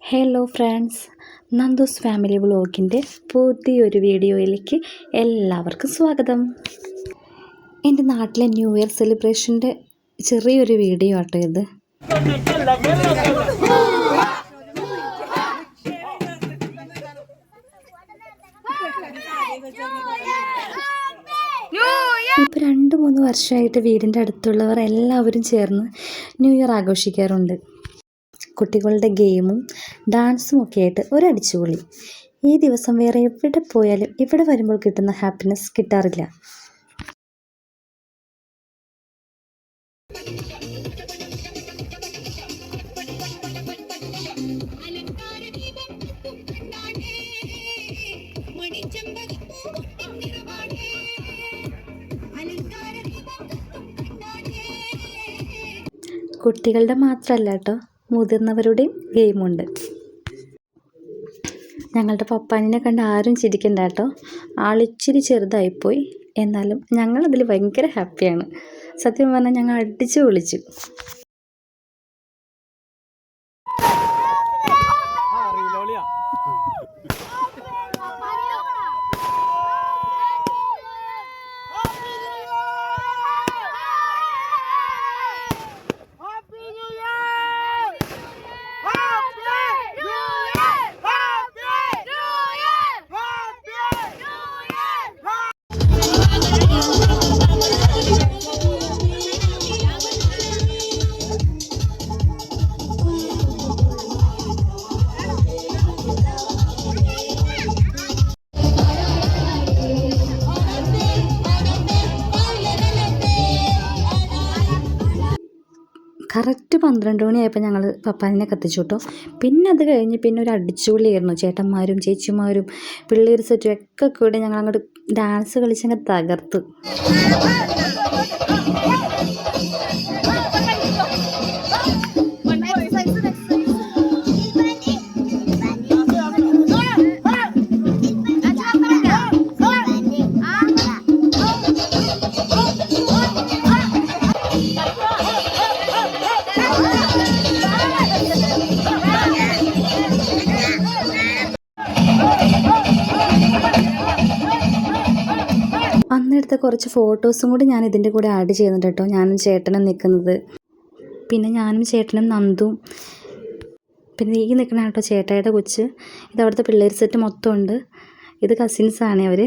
Hello friends, Nandu's family വ്ളോഗിൻ്റെ പുതിയൊരു വീഡിയോയിലേക്ക് എല്ലാവർക്കും സ്വാഗതം. എൻ്റെ നാട്ടിലെ ന്യൂ ഇയർ സെലിബ്രേഷൻ്റെ ചെറിയൊരു വീഡിയോ ആട്ടോ ഇത്. ഇപ്പോൾ 2-3 വർഷമായിട്ട് വീടിൻ്റെ അടുത്തുള്ളവർ എല്ലാവരും ചേർന്ന് ന്യൂ ഇയർ ആഘോഷിക്കാറുണ്ട്. കുട്ടികളുടെ ഗെയിമും ഡാൻസും ഒക്കെ ആയിട്ട് ഒരടിച്ചുപൊളി. ഈ ദിവസം വേറെ എവിടെ പോയാലും ഇവിടെ വരുമ്പോൾ കിട്ടുന്ന ഹാപ്പിനെസ് കിട്ടാറില്ല. കുട്ടികളുടെ മാത്രമല്ല കേട്ടോ, മുതിർന്നവരുടെയും ഗെയിമുണ്ട്. ഞങ്ങളുടെ പപ്പാനിനെ കണ്ട് ആരും ചിരിക്കണ്ട കേട്ടോ, ആളിച്ചിരി ചെറുതായിപ്പോയി. എന്നാലും ഞങ്ങളതിൽ ഭയങ്കര ഹാപ്പിയാണ്. സത്യം പറഞ്ഞാൽ ഞങ്ങൾ അടിച്ചു പൊളിച്ചു. കറക്റ്റ് 12 മണിയായപ്പോൾ ഞങ്ങൾ പപ്പാനിനെ കത്തിച്ചു കേട്ടോ. പിന്നെ അത് കഴിഞ്ഞ് പിന്നെ ഒരു അടിച്ചുപൊളിയായിരുന്നു. ചേട്ടന്മാരും ചേച്ചിമാരും പിള്ളേർ സെറ്റും ഒക്കെ കൂടി ഞങ്ങൾ അങ്ങോട്ട് ഡാൻസ് കളിച്ചങ്ങ് തകർത്ത്. അന്നെടുത്ത കുറച്ച് ഫോട്ടോസും കൂടി ഞാൻ ഇതിൻ്റെ കൂടെ ആഡ് ചെയ്യുന്നുണ്ട് കേട്ടോ. ഞാനും ചേട്ടനും നിൽക്കുന്നത്, പിന്നെ ഞാനും ചേട്ടനും നന്ദും, പിന്നെ ഈ നിൽക്കണ കേട്ടോ ചേട്ടായുടെ കൊച്ച്. ഇതവിടുത്തെ പിള്ളേർ സെറ്റ് മൊത്തം ഉണ്ട്. ഇത് കസിൻസാണ് അവർ.